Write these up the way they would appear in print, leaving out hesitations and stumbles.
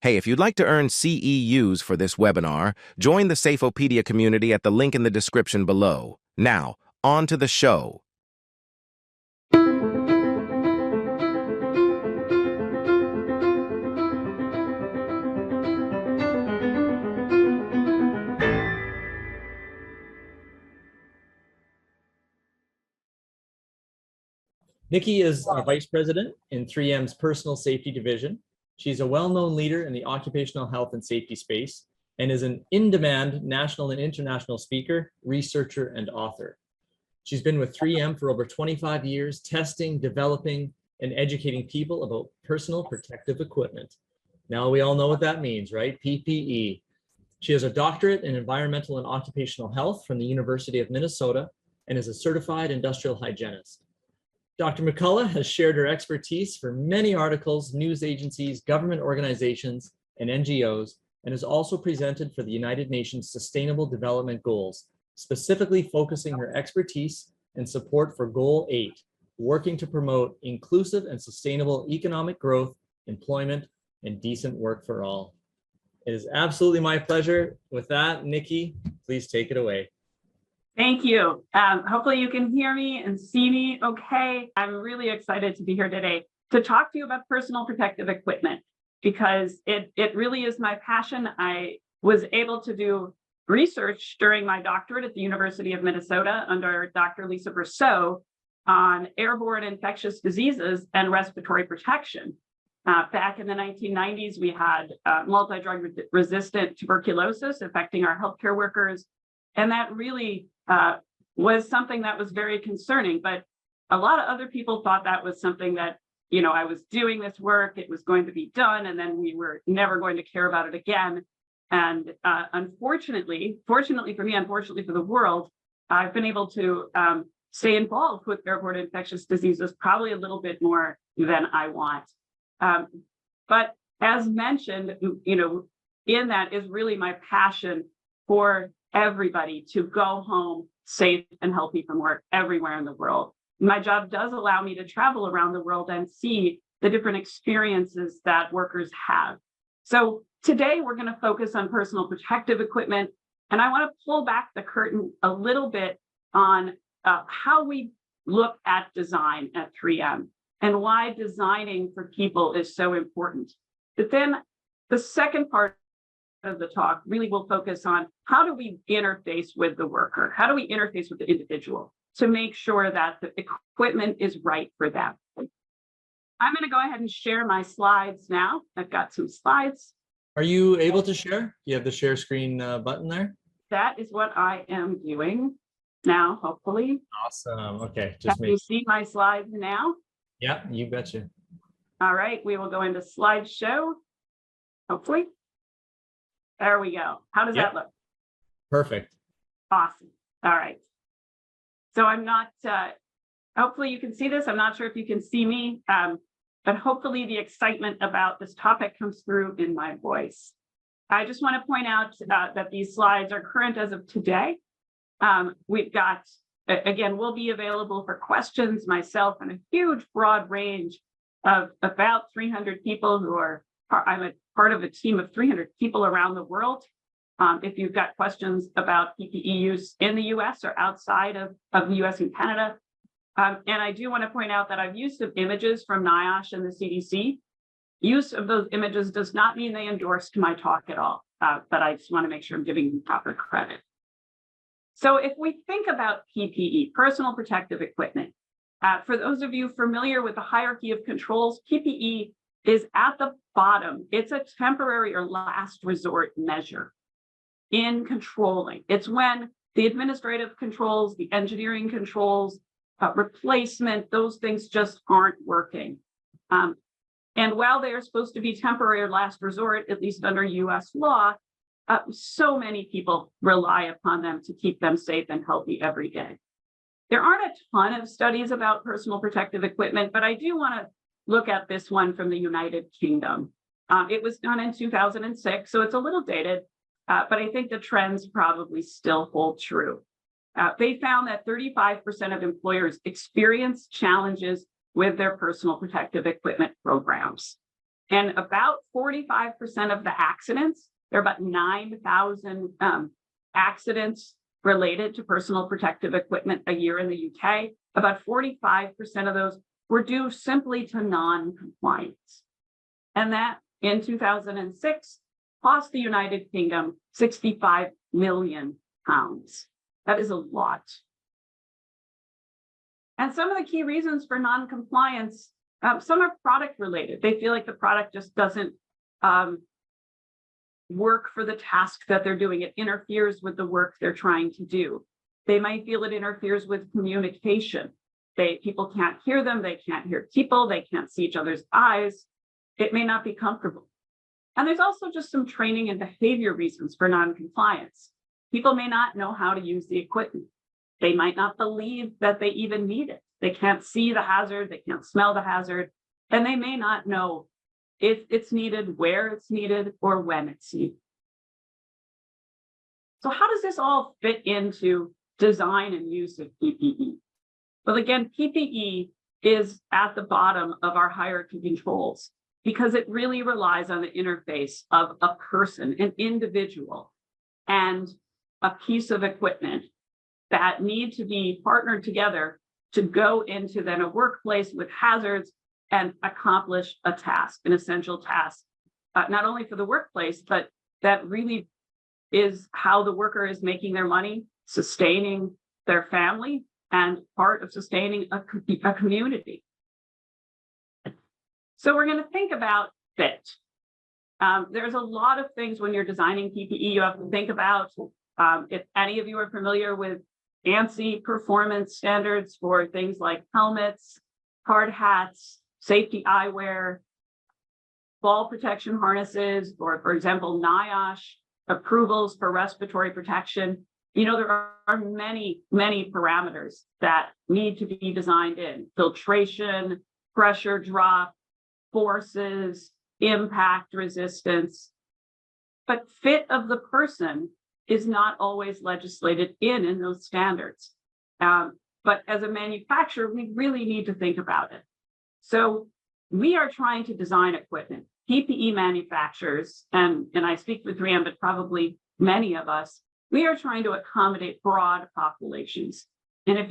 Hey, if you'd like to earn CEUs for this webinar, join the Safeopedia community at the link in the description below. Now, on to the show. Nikki is a vice president in 3M's personal safety division. She's a well-known leader in the occupational health and safety space and is an in-demand national and international speaker, researcher, and author. She's been with 3M for over 25 years, testing, developing, and educating people about personal protective equipment. Now we all know what that means, right? PPE. She has a doctorate in environmental and occupational health from the University of Minnesota and is a certified industrial hygienist. Dr. McCullough has shared her expertise for many articles, news agencies, government organizations, and NGOs, and has also presented for the United Nations Sustainable Development Goals, specifically focusing her expertise and support for Goal 8, working to promote inclusive and sustainable economic growth, employment, and decent work for all. It is absolutely my pleasure. With that, Nikki, please take it away. Thank you. Hopefully you can hear me and see me okay. I'm really excited to be here today to talk to you about personal protective equipment because it really is my passion. I was able to do research during my doctorate at the University of Minnesota under Dr. Lisa Brousseau on airborne infectious diseases and respiratory protection. Back in the 1990s, we had multi-drug resistant tuberculosis affecting our healthcare workers. And that really was something that was very concerning, but a lot of other people thought that was something that, you know, I was doing this work, it was going to be done, and then we were never going to care about it again. And fortunately for me, unfortunately for the world, I've been able to stay involved with airborne infectious diseases probably a little bit more than I want. But as mentioned, you know, in that is really my passion for everybody to go home safe and healthy from work everywhere in the world. My job does allow me to travel around the world and see the different experiences that workers have. So today we're going to focus on personal protective equipment, and I want to pull back the curtain a little bit on how we look at design at 3M and why designing for people is so important. But then the second part of the talk really will focus on how do we interface with the worker? How do we interface with the individual to make sure that the equipment is right for them? I'm going to go ahead and share my slides now. I've got some slides. Are you able to share? You have the share screen button there? That is what I am doing now, hopefully. Awesome. Okay. Can you see my slides now? Yeah, you betcha. All right. We will go into slideshow, hopefully. There we go. How does that look? Perfect. Awesome. All right. So I'm not, hopefully you can see this. I'm not sure if you can see me, but hopefully the excitement about this topic comes through in my voice. I just want to point out that these slides are current as of today. We've got, again, we'll be available for questions, myself, and a huge broad range of about 300 people who are, I'm a part of a team of 300 people around the world. If you've got questions about PPE use in the US or outside of the US and Canada. And I do want to point out that I've used some images from NIOSH and the CDC. Use of those images does not mean they endorsed my talk at all, but I just want to make sure I'm giving them proper credit. So if we think about PPE, personal protective equipment, for those of you familiar with the hierarchy of controls, PPE is at the bottom. It's a temporary or last resort measure in controlling. It's when the administrative controls, the engineering controls, replacement, those things just aren't working. And while they are supposed to be temporary or last resort, at least under US law, so many people rely upon them to keep them safe and healthy every day. There aren't a ton of studies about personal protective equipment, but I do want to look at this one from the United Kingdom. It was done in 2006, so it's a little dated, but I think the trends probably still hold true. They found that 35% of employers experience challenges with their personal protective equipment programs. And about 45% of the accidents, there are about 9,000 accidents related to personal protective equipment a year in the UK. About 45% of those were due simply to non-compliance. And that in 2006 cost the United Kingdom £65 million. That is a lot. And some of the key reasons for non-compliance, some are product related. They feel like the product just doesn't work for the task that they're doing. It interferes with the work they're trying to do. They might feel it interferes with communication. People can't hear them, they can't hear people, they can't see each other's eyes. It may not be comfortable. And there's also just some training and behavior reasons for non-compliance. People may not know how to use the equipment. They might not believe that they even need it. They can't see the hazard, they can't smell the hazard, and they may not know if it's needed, where it's needed, or when it's needed. So how does this all fit into design and use of PPE? Well, again, PPE is at the bottom of our hierarchy controls because it really relies on the interface of a person, an individual, and a piece of equipment that need to be partnered together to go into then a workplace with hazards and accomplish a task, an essential task, not only for the workplace, but that really is how the worker is making their money, sustaining their family, and part of sustaining a community. So we're going to think about fit. There's a lot of things when you're designing PPE you have to think about. If any of you are familiar with ANSI performance standards for things like helmets, hard hats, safety eyewear, fall protection harnesses, or for example, NIOSH approvals for respiratory protection, there are many, many parameters that need to be designed in: filtration, pressure drop, forces, impact resistance. But fit of the person is not always legislated in those standards. But as a manufacturer, we really need to think about it. So we are trying to design equipment. PPE manufacturers, and I speak for 3M, but probably many of us, we are trying to accommodate broad populations. And if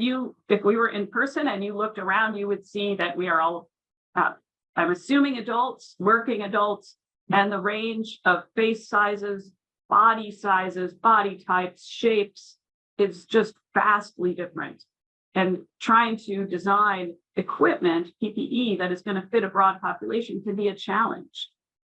we were in person and you looked around, you would see that we are all, I'm assuming adults, working adults, and the range of face sizes, body types, shapes is just vastly different. And trying to design equipment, PPE, that is going to fit a broad population can be a challenge.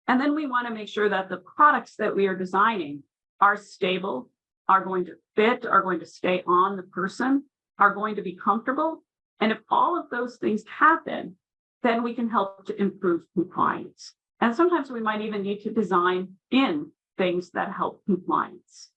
And then we want to make sure that the products that we are designing are stable, are going to fit, are going to stay on the person, are going to be comfortable. And if all of those things happen, then we can help to improve compliance. And sometimes we might even need to design in things that help compliance.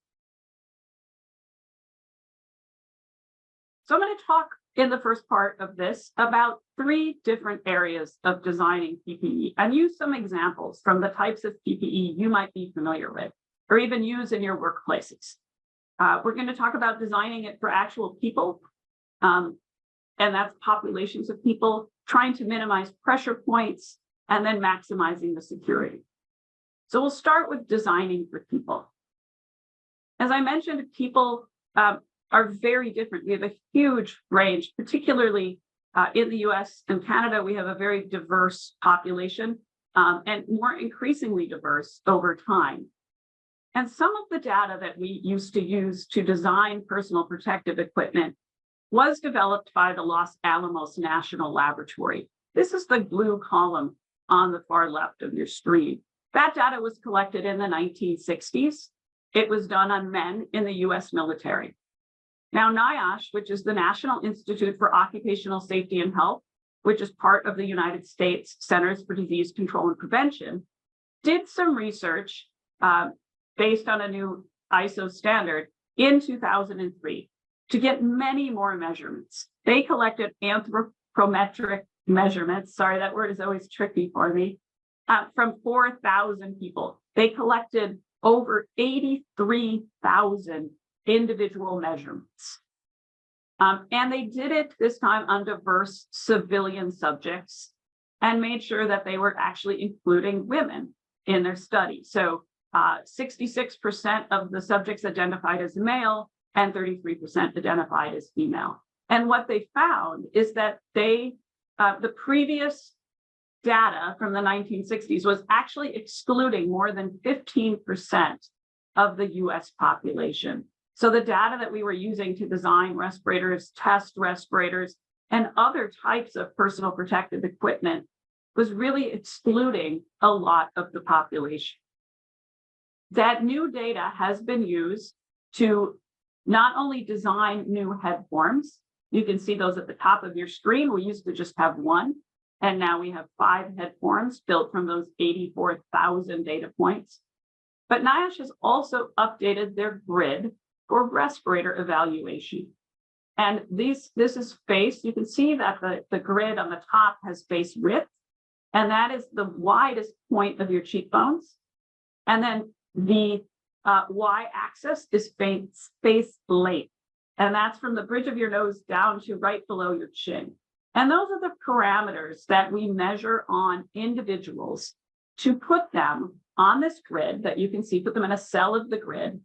So I'm going to talk in the first part of this about 3 different areas of designing PPE and use some examples from the types of PPE you might be familiar with or even use in your workplaces. We're going to talk about designing it for actual people, and that's populations of people, trying to minimize pressure points, and then maximizing the security. So we'll start with designing for people. As I mentioned, people are very different. We have a huge range, particularly in the US and Canada. We have a very diverse population and more increasingly diverse over time. And some of the data that we used to use to design personal protective equipment was developed by the Los Alamos National Laboratory. This is the blue column on the far left of your screen. That data was collected in the 1960s. It was done on men in the US military. Now, NIOSH, which is the National Institute for Occupational Safety and Health, which is part of the United States Centers for Disease Control and Prevention, did some research based on a new ISO standard in 2003 to get many more measurements. They collected anthropometric measurements. Sorry, that word is always tricky for me. From 4,000 people. They collected over 83,000 individual measurements. And they did it this time on diverse civilian subjects. and made sure that they were actually including women in their study. So 66% of the subjects identified as male and 33% identified as female. And what they found is that the previous data from the 1960s was actually excluding more than 15% of the US population. So the data that we were using to design respirators, test respirators, and other types of personal protective equipment was really excluding a lot of the population. That new data has been used to not only design new head forms, you can see those at the top of your screen. We used to just have one, and now we have 5 head forms built from those 84,000 data points. But NIOSH has also updated their grid for respirator evaluation. And this is face. You can see that the grid on the top has face width, and that is the widest point of your cheekbones. And then the y-axis is face length, and that's from the bridge of your nose down to right below your chin. And those are the parameters that we measure on individuals to put them on this grid that you can see, put them in a cell of the grid,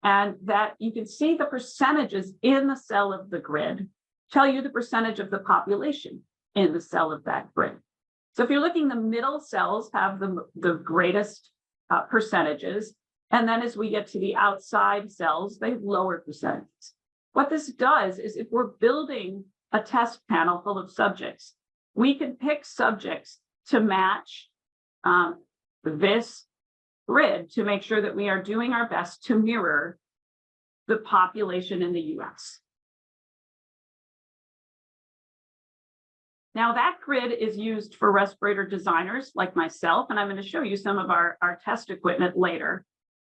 and that you can see the percentages in the cell of the grid tell you the percentage of the population in the cell of that grid. So if you're looking, the middle cells have the greatest percentages. And then as we get to the outside cells, they have lower percentages. What this does is if we're building a test panel full of subjects, we can pick subjects to match this grid to make sure that we are doing our best to mirror the population in the US. Now that grid is used for respirator designers like myself, and I'm going to show you some of our test equipment later.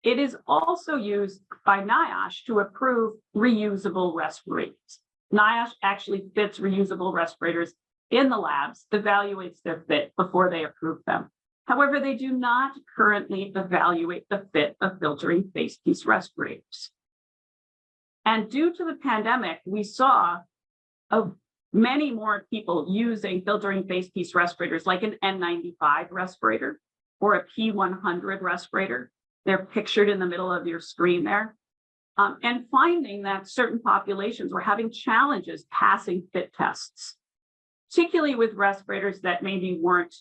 It is also used by NIOSH to approve reusable respirators. NIOSH actually fits reusable respirators in the labs, evaluates their fit before they approve them. However, they do not currently evaluate the fit of filtering face piece respirators. And due to the pandemic, we saw many more people using filtering face piece respirators like an N95 respirator or a P100 respirator. They're pictured in the middle of your screen there. And finding that certain populations were having challenges passing fit tests, particularly with respirators that maybe weren't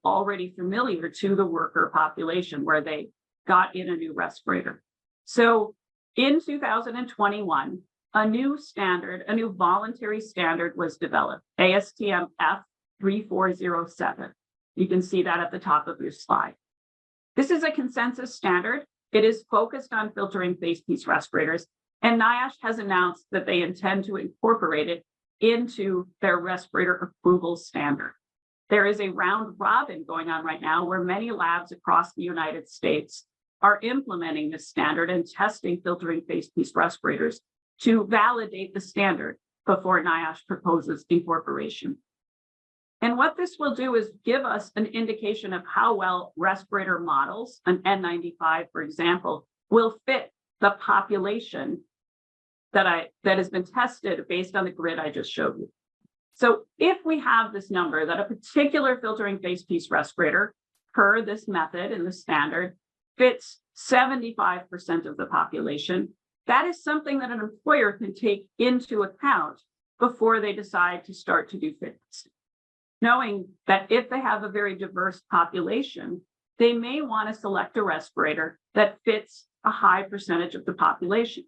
already familiar to the worker population where they got in a new respirator. So in 2021, a new standard, a new voluntary standard was developed, ASTM F3407. You can see that at the top of your slide. This is a consensus standard. It is focused on filtering face piece respirators, and NIOSH has announced that they intend to incorporate it into their respirator approval standard. There is a round robin going on right now where many labs across the United States are implementing this standard and testing filtering face piece respirators to validate the standard before NIOSH proposes incorporation. And what this will do is give us an indication of how well respirator models, an N95, for example, will fit the population that has been tested based on the grid I just showed you. So if we have this number that a particular filtering face piece respirator per this method in the standard fits 75% of the population, that is something that an employer can take into account before they decide to start to do fit testing. Knowing that if they have a very diverse population, they may want to select a respirator that fits a high percentage of the population.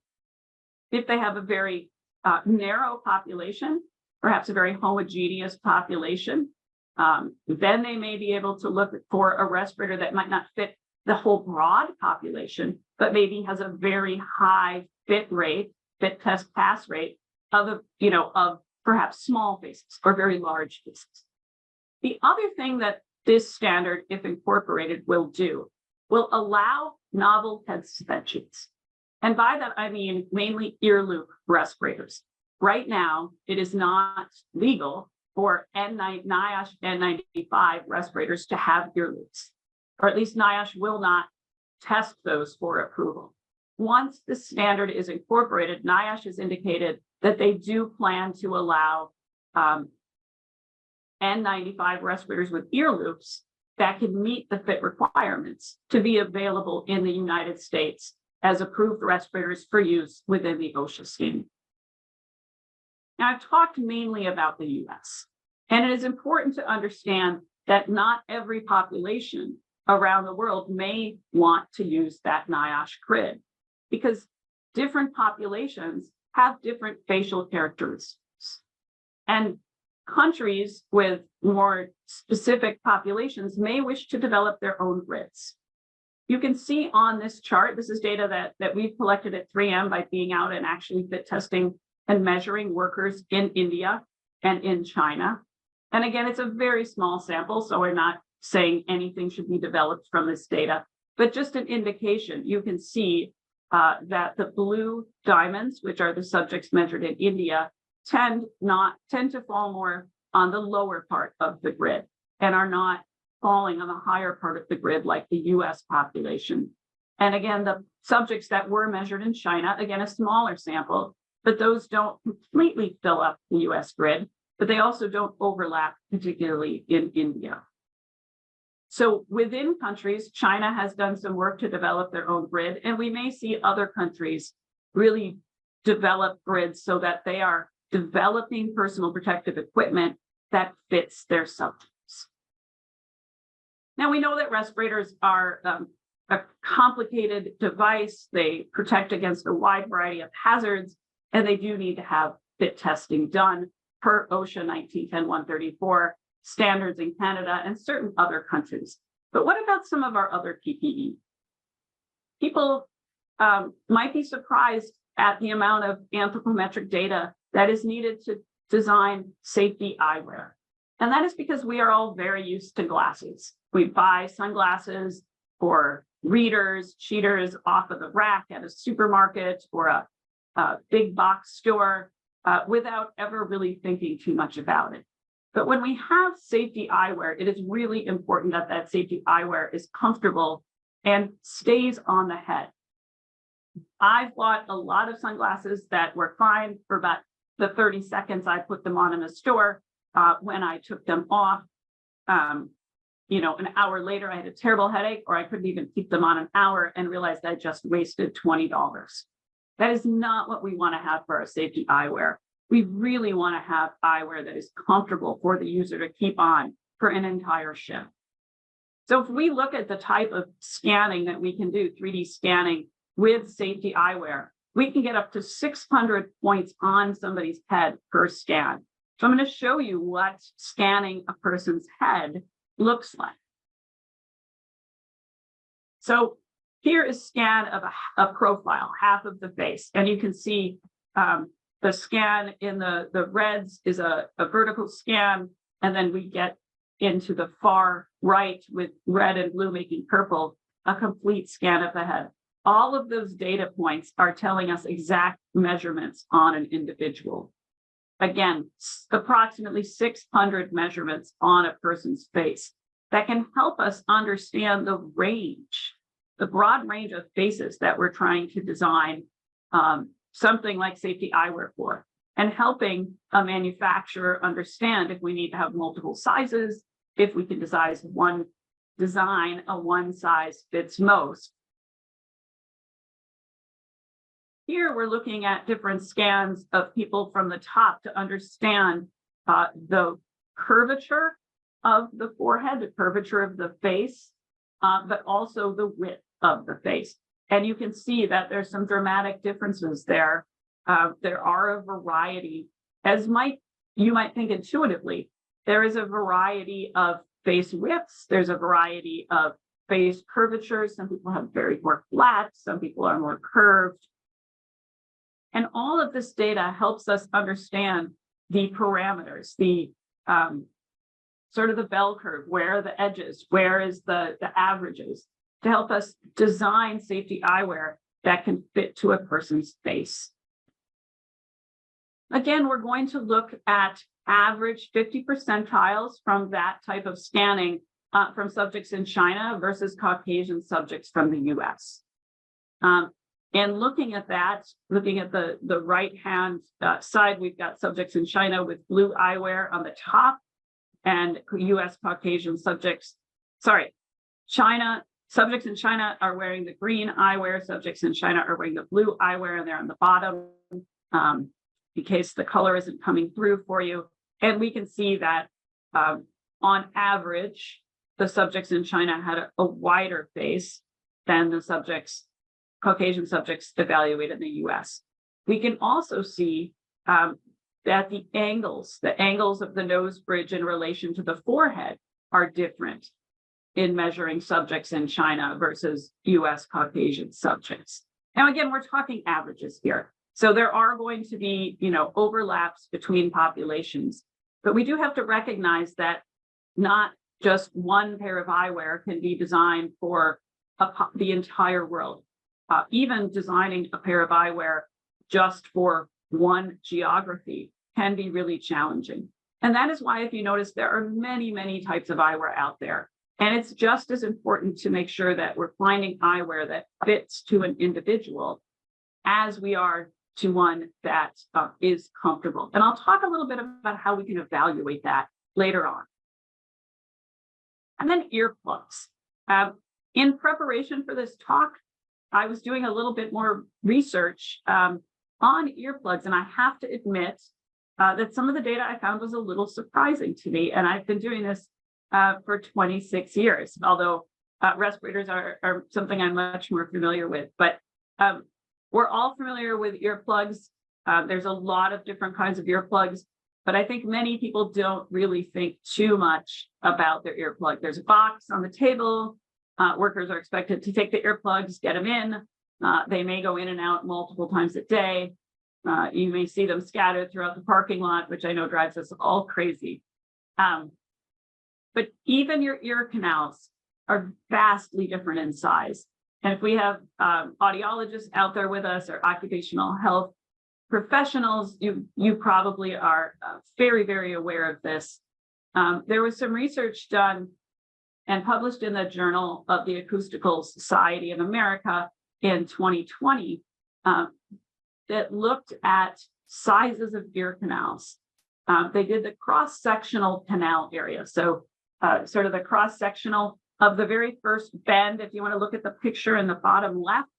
If they have a very narrow population, perhaps a very homogeneous population, then they may be able to look for a respirator that might not fit the whole broad population, but maybe has a very high fit test pass rate of perhaps small faces or very large faces. The other thing that this standard, if incorporated, will do, will allow novel head suspensions. And by that, I mean mainly ear loop respirators. Right now, it is not legal for NIOSH N95 respirators to have ear loops, or at least NIOSH will not test those for approval. Once the standard is incorporated, NIOSH has indicated that they do plan to allow N95 respirators with ear loops that can meet the fit requirements to be available in the United States as approved respirators for use within the OSHA scheme. Now, I've talked mainly about the US, and it is important to understand that not every population around the world may want to use that NIOSH grid, because different populations have different facial characteristics. And countries with more specific populations may wish to develop their own grids. You can see on this chart, this is data that we've collected at 3M by being out and actually fit testing and measuring workers in India and in China. And again, it's a very small sample, so we're not saying anything should be developed from this data, but just an indication. You can see that the blue diamonds, which are the subjects measured in India, tend to fall more on the lower part of the grid and are not falling on the higher part of the grid like the US population. And again, the subjects that were measured in China, again, a smaller sample, but those don't completely fill up the US grid, but they also don't overlap, particularly in India. So within countries, China has done some work to develop their own grid, and we may see other countries really develop grids so that they are developing personal protective equipment that fits their subjects. Now, we know that respirators are a complicated device. They protect against a wide variety of hazards, and they do need to have fit testing done per OSHA 1910-134 standards in Canada and certain other countries. But what about some of our other PPE? People might be surprised at the amount of anthropometric data that is needed to design safety eyewear. And that is because we are all very used to glasses. We buy sunglasses or readers, cheaters off of the rack at a supermarket or a big box store without ever really thinking too much about it. But when we have safety eyewear, it is really important that that safety eyewear is comfortable and stays on the head. I've bought a lot of sunglasses that were fine for about the 30 seconds I put them on in the store. When I took them off, an hour later, I had a terrible headache, or I couldn't even keep them on an hour and realized I just wasted $20. That is not what we want to have for our safety eyewear. We really want to have eyewear that is comfortable for the user to keep on for an entire shift. So if we look at the type of scanning that we can do, 3D scanning with safety eyewear, we can get up to 600 points on somebody's head per scan. So I'm going to show you what scanning a person's head looks like. So here is scan of a profile, half of the face. And you can see the scan in the reds is a vertical scan. And then we get into the far right with red and blue making purple, a complete scan of the head. All of those data points are telling us exact measurements on an individual. Again, approximately 600 measurements on a person's face that can help us understand the range, the broad range of faces that we're trying to design something like safety eyewear for, and helping a manufacturer understand if we need to have multiple sizes, if we can design a one size fits most. Here we're looking at different scans of people from the top to understand the curvature of the forehead, the curvature of the face, but also the width of the face. And you can see that there's some dramatic differences there. There are a variety, as you might think intuitively, there is a variety of face widths. There's a variety of face curvatures. Some people have very more flat, some people are more curved. And all of this data helps us understand the parameters, the sort of the bell curve, where are the edges, where is the averages, to help us design safety eyewear that can fit to a person's face. Again, we're going to look at average 50 percentiles from that type of scanning from subjects in China versus Caucasian subjects from the US. And looking at that, looking at the right-hand side, we've got subjects in China with blue eyewear on the top, and US Caucasian subjects, subjects in China are wearing the green eyewear, subjects in China are wearing the blue eyewear, and they're on the bottom, in case the color isn't coming through for you. And we can see that on average, the subjects in China had a wider face than the Caucasian subjects evaluated in the US. We can also see that the angles of the nose bridge in relation to the forehead are different in measuring subjects in China versus US Caucasian subjects. Now, again, we're talking averages here. So there are going to be, overlaps between populations, but we do have to recognize that not just one pair of eyewear can be designed for the entire world. Even designing a pair of eyewear just for one geography can be really challenging. And that is why, if you notice, there are many, many types of eyewear out there. And it's just as important to make sure that we're finding eyewear that fits to an individual as we are to one that is comfortable. And I'll talk a little bit about how we can evaluate that later on. And then earplugs. In preparation for this talk, I was doing a little bit more research on earplugs, and I have to admit that some of the data I found was a little surprising to me. And I've been doing this for 26 years, although respirators are something I'm much more familiar with. But we're all familiar with earplugs. There's a lot of different kinds of earplugs, but I think many people don't really think too much about their earplug. There's a box on the table. Workers are expected to take the earplugs, get them in. They may go in and out multiple times a day. You may see them scattered throughout the parking lot, which I know drives us all crazy. But even your ear canals are vastly different in size. And if we have audiologists out there with us, or occupational health professionals, you probably are very, very aware of this. There was some research done and published in the Journal of the Acoustical Society of America in 2020 that looked at sizes of ear canals. They did the cross-sectional canal area. So sort of the cross-sectional of the very first bend, if you want to look at the picture in the bottom left,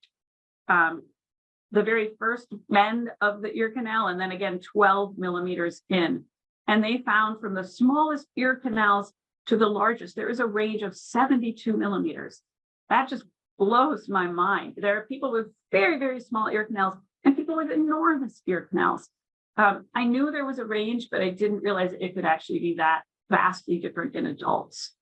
the very first bend of the ear canal, and then again 12 millimeters in. And they found from the smallest ear canals to the largest, there is a range of 72 millimeters. That just blows my mind. There are people with very, very small ear canals and people with enormous ear canals. I knew there was a range, but I didn't realize it could actually be that vastly different in adults.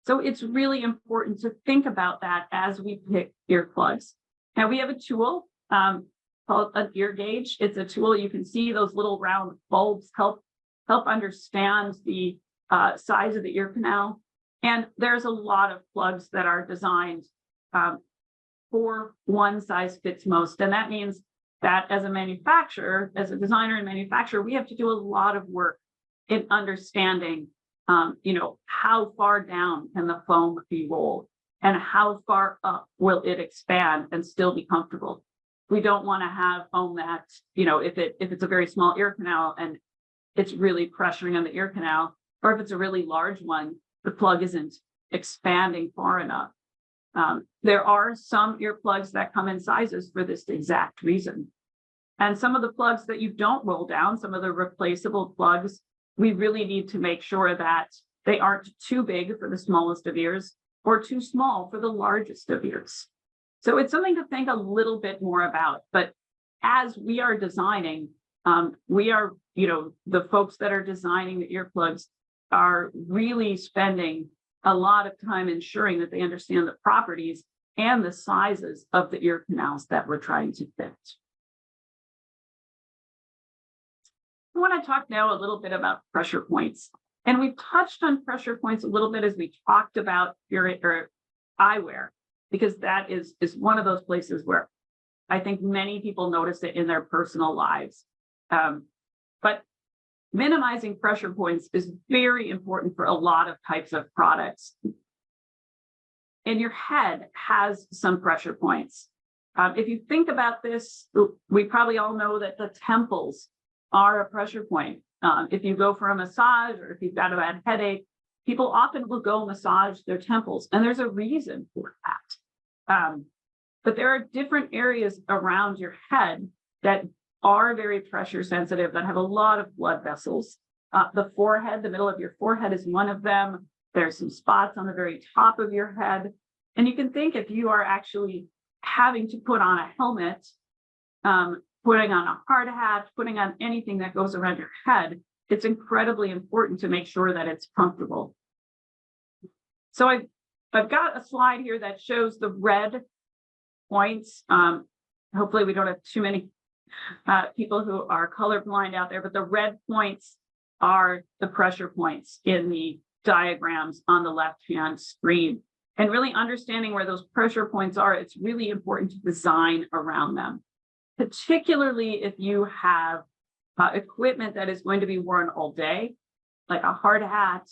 So it's really important to think about that as we pick earplugs. Now we have a tool called an ear gauge. It's a tool. You can see those little round bulbs help understand the size of the ear canal. And there's a lot of plugs that are designed for one size fits most. And that means that as a manufacturer, as a designer and manufacturer, we have to do a lot of work in understanding, how far down can the foam be rolled and how far up will it expand and still be comfortable. We don't want to have foam that, if it's a very small ear canal and it's really pressuring on the ear canal, or if it's a really large one, the plug isn't expanding far enough. There are some earplugs that come in sizes for this exact reason. And some of the plugs that you don't roll down, some of the replaceable plugs, we really need to make sure that they aren't too big for the smallest of ears or too small for the largest of ears. So it's something to think a little bit more about. But as we are designing, we are, the folks that are designing the earplugs are really spending a lot of time ensuring that they understand the properties and the sizes of the ear canals that we're trying to fit. I want to talk now a little bit about pressure points. And we've touched on pressure points a little bit as we talked about eyewear, because that is one of those places where I think many people notice it in their personal lives. But minimizing pressure points is very important for a lot of types of products. And your head has some pressure points. If you think about this, we probably all know that the temples are a pressure point. If you go for a massage or if you've got a bad headache, people often will go massage their temples, and there's a reason for that. But there are different areas around your head that are very pressure sensitive, that have a lot of blood vessels. The forehead, the middle of your forehead is one of them. There's some spots on the very top of your head. And you can think if you are actually having to put on a helmet, putting on a hard hat, putting on anything that goes around your head, it's incredibly important to make sure that it's comfortable. So I've got a slide here that shows the red points. Hopefully we don't have too many people who are colorblind out there, but the red points are the pressure points in the diagrams on the left-hand screen. And really understanding where those pressure points are, it's really important to design around them, particularly if you have equipment that is going to be worn all day, like a hard hat,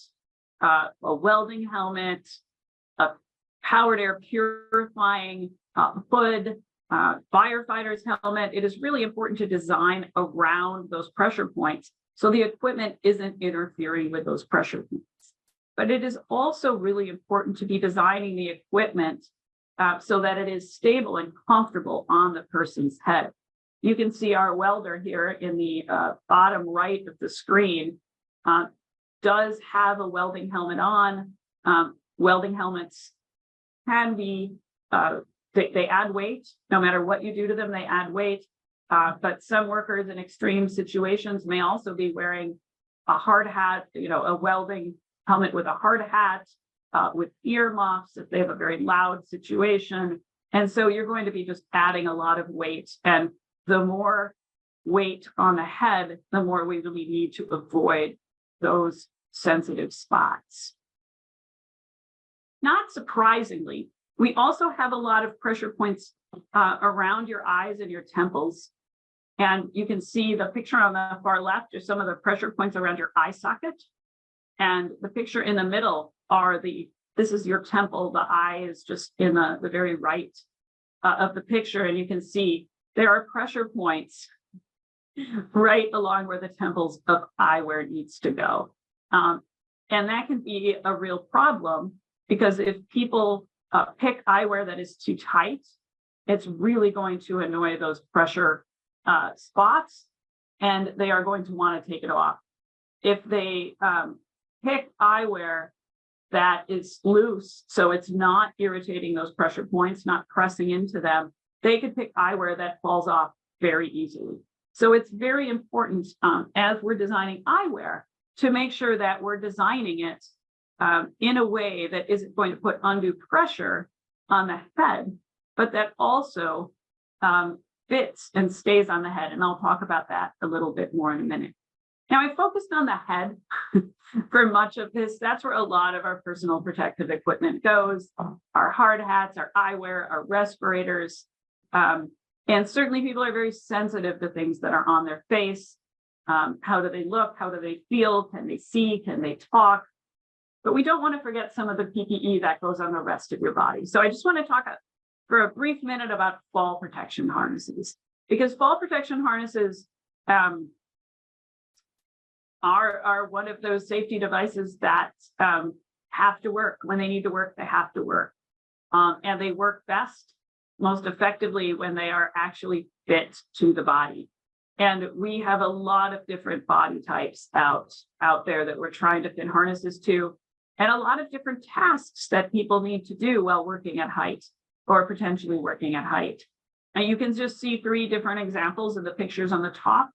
a welding helmet, a powered air purifying hood, firefighter's helmet. It is really important to design around those pressure points so the equipment isn't interfering with those pressure points. But it is also really important to be designing the equipment so that it is stable and comfortable on the person's head. You can see our welder here in the bottom right of the screen does have a welding helmet on. Welding helmets can be, they add weight. No matter what you do to them, they add weight. But some workers in extreme situations may also be wearing a hard hat, a welding helmet with a hard hat, with earmuffs if they have a very loud situation. And so you're going to be just adding a lot of weight. And the more weight on the head, the more we really need to avoid those sensitive spots. Not surprisingly, we also have a lot of pressure points around your eyes and your temples. And you can see the picture on the far left are some of the pressure points around your eye socket. And the picture in the middle are this is your temple. The eye is just in the very right of the picture. And you can see there are pressure points right along where the temples of eyewear needs to go. And that can be a real problem because if people pick eyewear that is too tight, it's really going to annoy those pressure spots, and they are going to want to take it off. If they pick eyewear that is loose, so it's not irritating those pressure points, not pressing into them, they could pick eyewear that falls off very easily. So it's very important as we're designing eyewear to make sure that we're designing it in a way that isn't going to put undue pressure on the head, but that also fits and stays on the head. And I'll talk about that a little bit more in a minute. Now, I focused on the head for much of this. That's where a lot of our personal protective equipment goes, our hard hats, our eyewear, our respirators. And certainly people are very sensitive to things that are on their face. How do they look? How do they feel? Can they see? Can they talk? But we don't want to forget some of the PPE that goes on the rest of your body. So I just want to talk for a brief minute about fall protection harnesses, because fall protection harnesses are one of those safety devices that have to work. When they need to work, they have to work. And they work best, most effectively when they are actually fit to the body. And we have a lot of different body types out there that we're trying to fit harnesses to, and a lot of different tasks that people need to do while working at height or potentially working at height. And you can just see 3 different examples of the pictures on the top.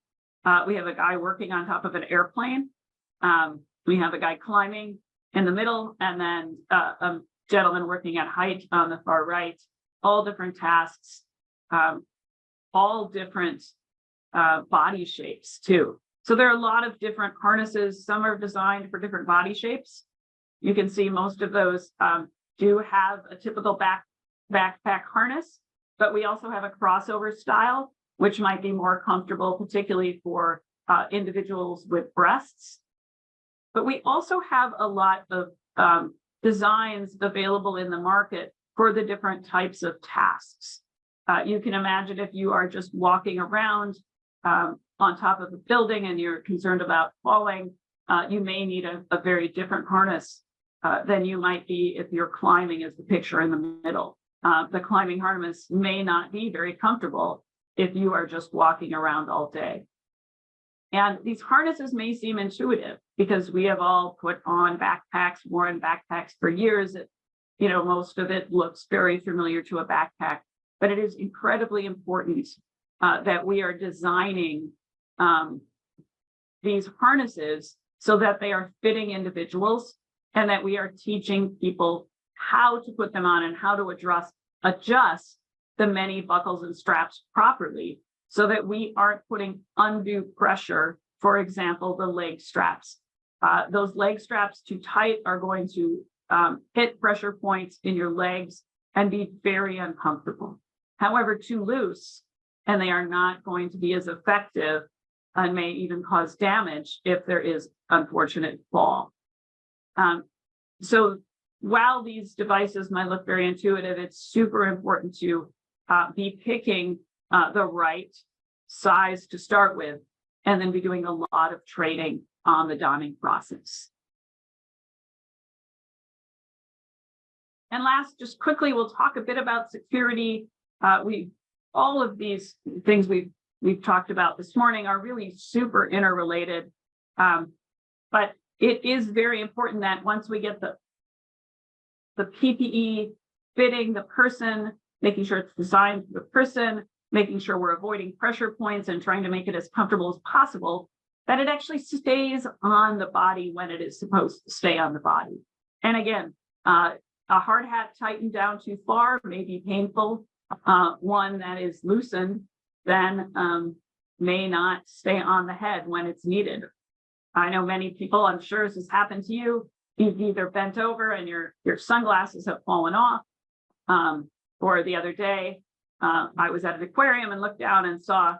We have a guy working on top of an airplane. We have a guy climbing in the middle, and then a gentleman working at height on the far right. All different tasks, all different body shapes too. So there are a lot of different harnesses. Some are designed for different body shapes. You can see most of those do have a typical backpack harness, but we also have a crossover style, which might be more comfortable, particularly for individuals with breasts. But we also have a lot of designs available in the market for the different types of tasks. You can imagine if you are just walking around on top of a building and you're concerned about falling, you may need a very different harness than you might be if you're climbing, as the picture in the middle. The climbing harness may not be very comfortable if you are just walking around all day. And these harnesses may seem intuitive because we have all put on backpacks, worn backpacks for years. Most of it looks very familiar to a backpack, but it is incredibly important that we are designing these harnesses so that they are fitting individuals and that we are teaching people how to put them on and how to adjust the many buckles and straps properly so that we aren't putting undue pressure, for example, the leg straps. Those leg straps too tight are going to hit pressure points in your legs and be very uncomfortable. However, too loose, and they are not going to be as effective and may even cause damage if there is unfortunate fall. So while these devices might look very intuitive, it's super important to be picking the right size to start with, and then be doing a lot of training on the donning process. And last, just quickly, we'll talk a bit about security. All of these things we've talked about this morning are really super interrelated. But it is very important that once we get the PPE fitting the person, making sure it's designed for the person, making sure we're avoiding pressure points and trying to make it as comfortable as possible, that it actually stays on the body when it is supposed to stay on the body. And again, a hard hat tightened down too far may be painful. One that is loosened then may not stay on the head when it's needed. I know many people, I'm sure this has happened to you, you've either bent over and your sunglasses have fallen off, or the other day, I was at an aquarium and looked down and saw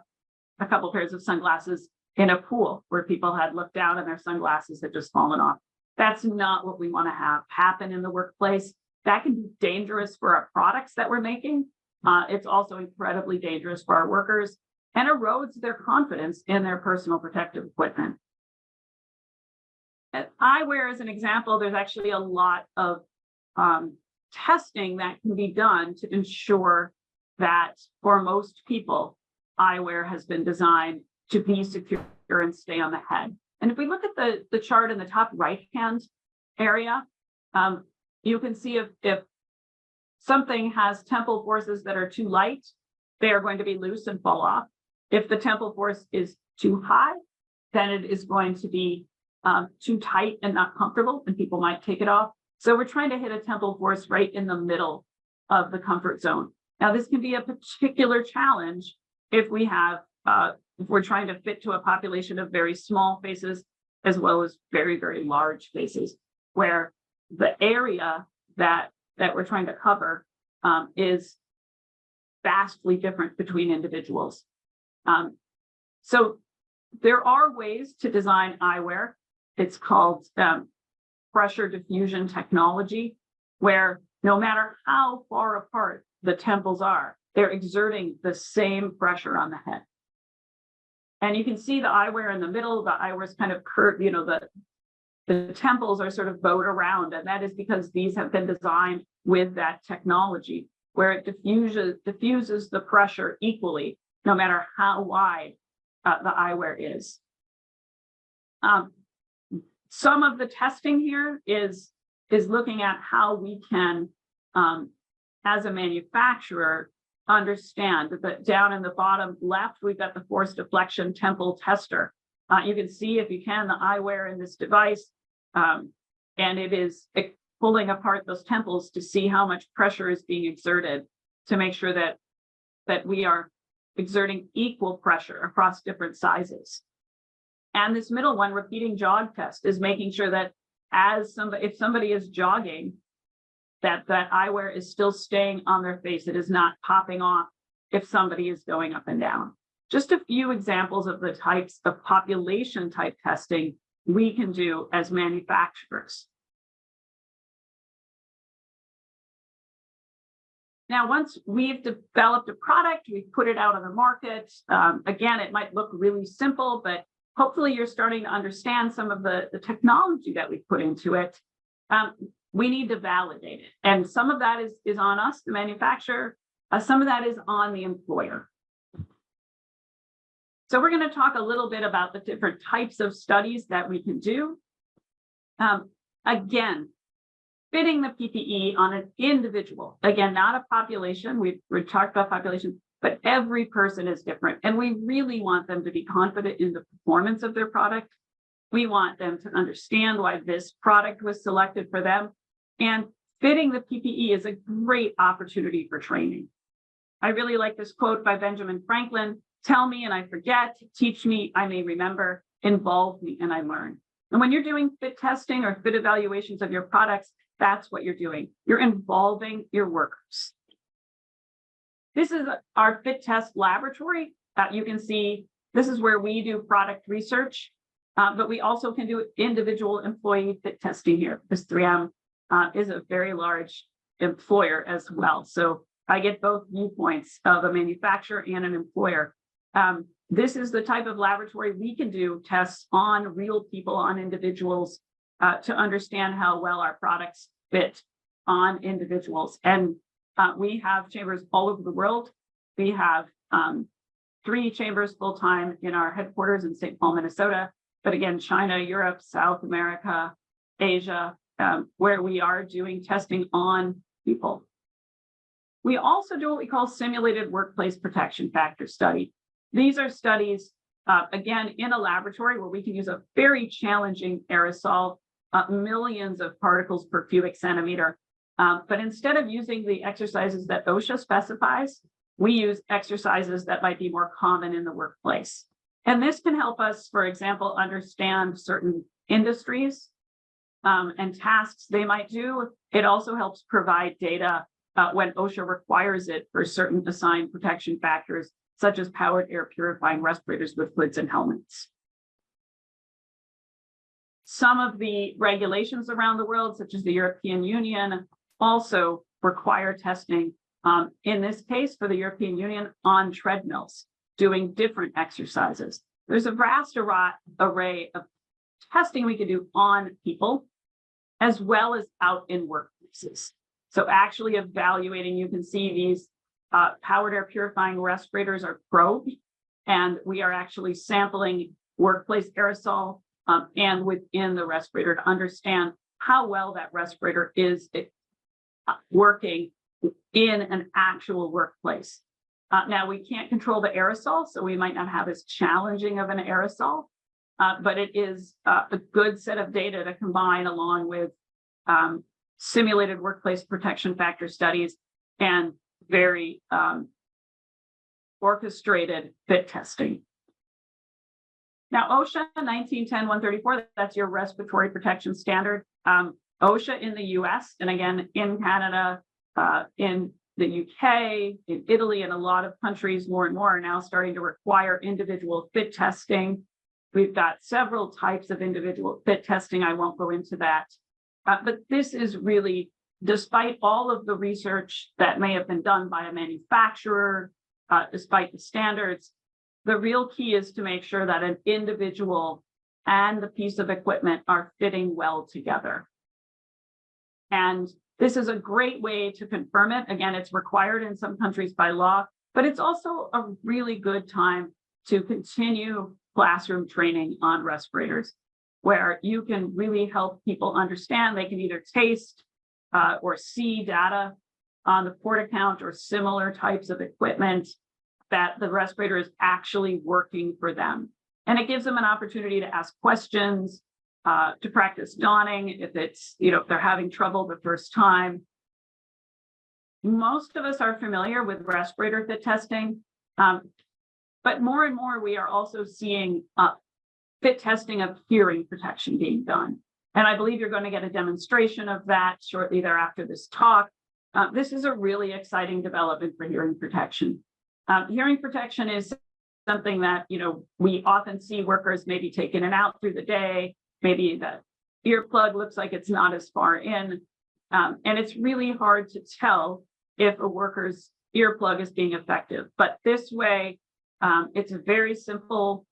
a couple pairs of sunglasses in a pool where people had looked down and their sunglasses had just fallen off. That's not what we want to have happen in the workplace. That can be dangerous for our products that we're making. It's also incredibly dangerous for our workers and erodes their confidence in their personal protective equipment. At eyewear, as an example, there's actually a lot of testing that can be done to ensure that for most people, eyewear has been designed to be secure and stay on the head. And if we look at the chart in the top right-hand area, you can see if something has temporal forces that are too light, they are going to be loose and fall off. If the temporal force is too high, then it is going to be too tight and not comfortable, and people might take it off. So we're trying to hit a temporal force right in the middle of the comfort zone. Now, this can be a particular challenge if we're trying to fit to a population of very small faces as well as very, very large faces, where the area that we're trying to cover is vastly different between individuals. So there are ways to design eyewear. It's called pressure diffusion technology, where no matter how far apart the temples are, they're exerting the same pressure on the head. And you can see the eyewear in the middle. The eyewear is kind of curved, the temples are sort of bowed around, and that is because these have been designed with that technology where it diffuses the pressure equally, no matter how wide the eyewear is. Some of the testing here is looking at how we can, as a manufacturer, understand that down in the bottom left, we've got the force deflection temple tester. You can see, if you can, the eyewear in this device, and it is pulling apart those temples to see how much pressure is being exerted to make sure that we are exerting equal pressure across different sizes. And this middle one, repeating jog test, is making sure that if somebody is jogging, that eyewear is still staying on their face. It is not popping off if somebody is going up and down. Just a few examples of the types of population type testing we can do as manufacturers. Now, once we've developed a product, we've put it out on the market. Again, it might look really simple, but hopefully you're starting to understand some of the technology that we put into it. We need to validate it. And some of that is on us, the manufacturer. Some of that is on the employer. So we're going to talk a little bit about the different types of studies that we can do. Again, fitting the PPE on an individual, again, not a population. We've talked about population, but every person is different. And we really want them to be confident in the performance of their product. We want them to understand why this product was selected for them. And fitting the PPE is a great opportunity for training. I really like this quote by Benjamin Franklin: "Tell me and I forget, teach me, I may remember, involve me and I learn." And when you're doing fit testing or fit evaluations of your products, that's what you're doing. You're involving your workers. This is our fit test laboratory. You can see this is where we do product research, but we also can do individual employee fit testing here. This 3M is a very large employer as well. So I get both viewpoints of a manufacturer and an employer. This is the type of laboratory we can do tests on real people, on individuals, to understand how well our products fit on individuals. And we have chambers all over the world. We have 3 chambers full-time in our headquarters in St. Paul, Minnesota. But again, China, Europe, South America, Asia, where we are doing testing on people. We also do what we call simulated workplace protection factor study. These are studies, again, in a laboratory where we can use a very challenging aerosol, millions of particles per cubic centimeter. But instead of using the exercises that OSHA specifies, we use exercises that might be more common in the workplace. And this can help us, for example, understand certain industries and tasks they might do. It also helps provide data when OSHA requires it for certain assigned protection factors, such as powered air purifying respirators with hoods and helmets. Some of the regulations around the world, such as the European Union, also require testing, in this case for the European Union, on treadmills, doing different exercises. There's a vast array of testing we can do on people, as well as out in workplaces. So actually evaluating, you can see these powered air purifying respirators are probed, and we are actually sampling workplace aerosol and within the respirator to understand how well that respirator is working in an actual workplace. Now, we can't control the aerosol, so we might not have as challenging of an aerosol, but it is a good set of data to combine along with simulated workplace protection factor studies and very orchestrated fit testing. Now, OSHA 1910-134, that's your respiratory protection standard. OSHA in the US, and again, in Canada, in the UK, in Italy, and a lot of countries more and more are now starting to require individual fit testing. We've got several types of individual fit testing. I won't go into that. But this is really, despite all of the research that may have been done by a manufacturer, despite the standards, the real key is to make sure that an individual and the piece of equipment are fitting well together. And this is a great way to confirm it. Again, it's required in some countries by law, but it's also a really good time to continue classroom training on respirators, where you can really help people understand. They can either taste or see data on the port account or similar types of equipment that the respirator is actually working for them. And it gives them an opportunity to ask questions, to practice donning if it's, if they're having trouble the first time. Most of us are familiar with respirator fit testing, but more and more we are also seeing fit testing of hearing protection being done. And I believe you're going to get a demonstration of that shortly thereafter this talk. This is a really exciting development for hearing protection. Hearing protection is something that, we often see workers maybe take in and out through the day. Maybe the earplug looks like it's not as far in. And it's really hard to tell if a worker's earplug is being effective. But this way, it's a very simple,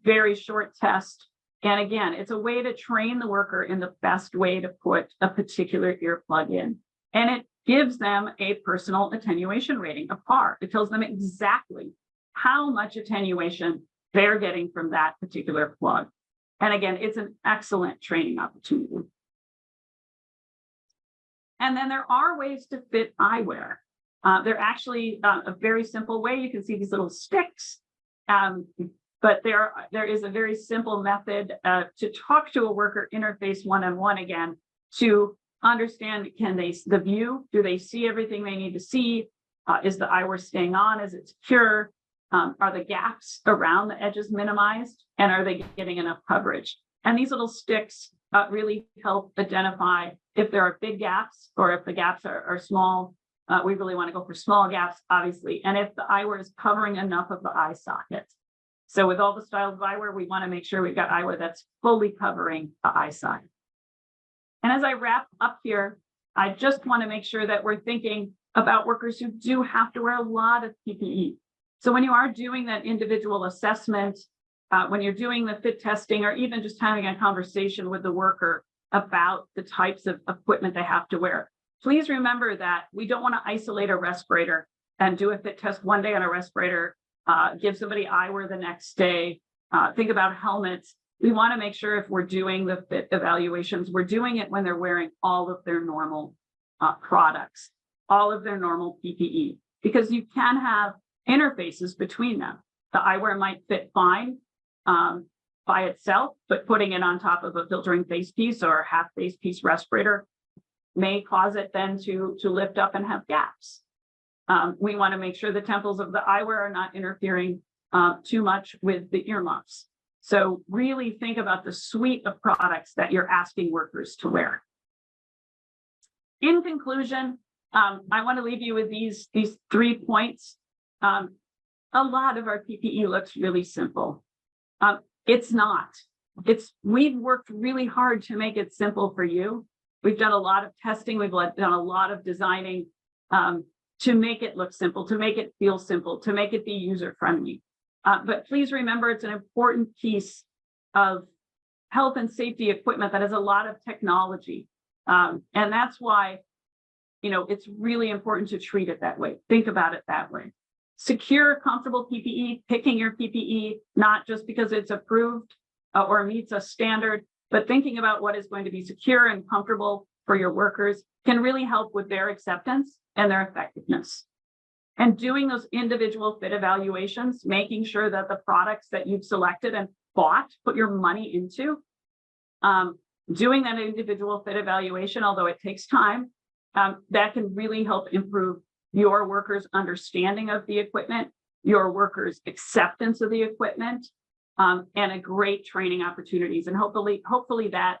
very short test. And again, it's a way to train the worker in the best way to put a particular earplug in. And it gives them a personal attenuation rating, a PAR. It tells them exactly how much attenuation they're getting from that particular plug. And again, it's an excellent training opportunity. And then there are ways to fit eyewear. They're actually a very simple way. You can see these little sticks, but there is a very simple method to talk to a worker, interface one-on-one again, to understand, the view, do they see everything they need to see? Is the eyewear staying on? Is it secure? Are the gaps around the edges minimized? And are they getting enough coverage? And these little sticks really help identify if there are big gaps or if the gaps are small. We really want to go for small gaps, obviously. And if the eyewear is covering enough of the eye socket. So with all the styles of eyewear, we want to make sure we've got eyewear that's fully covering the eye socket. And as I wrap up here, I just want to make sure that we're thinking about workers who do have to wear a lot of PPE. So when you are doing that individual assessment, when you're doing the fit testing, or even just having a conversation with the worker about the types of equipment they have to wear, please remember that we don't want to isolate a respirator and do a fit test one day on a respirator, give somebody eyewear the next day, think about helmets. We want to make sure if we're doing the fit evaluations, we're doing it when they're wearing all of their normal products, all of their normal PPE, because you can have interfaces between them. The eyewear might fit fine by itself, but putting it on top of a filtering face piece or a half face piece respirator may cause it then to lift up and have gaps. We want to make sure the temples of the eyewear are not interfering too much with the earmuffs. So really think about the suite of products that you're asking workers to wear. In conclusion, I want to leave you with these 3 points. A lot of our PPE looks really simple. It's not. We've worked really hard to make it simple for you. We've done a lot of testing. We've done a lot of designing to make it look simple, to make it feel simple, to make it be user-friendly. But please remember, it's an important piece of health and safety equipment that has a lot of technology. And that's why, it's really important to treat it that way. Think about it that way. Secure, comfortable PPE, picking your PPE, not just because it's approved or meets a standard, but thinking about what is going to be secure and comfortable for your workers can really help with their acceptance and their effectiveness. And doing those individual fit evaluations, making sure that the products that you've selected and bought, put your money into, doing that individual fit evaluation, although it takes time, that can really help improve your workers' understanding of the equipment, your workers' acceptance of the equipment, and a great training opportunities. And hopefully that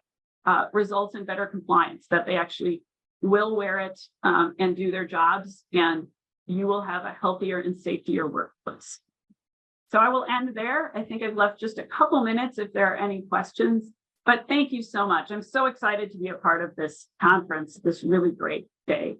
results in better compliance, that they actually will wear it and do their jobs, and you will have a healthier and safer workplace. So I will end there. I think I've left just a couple minutes if there are any questions, but thank you so much. I'm so excited to be a part of this conference, this really great day.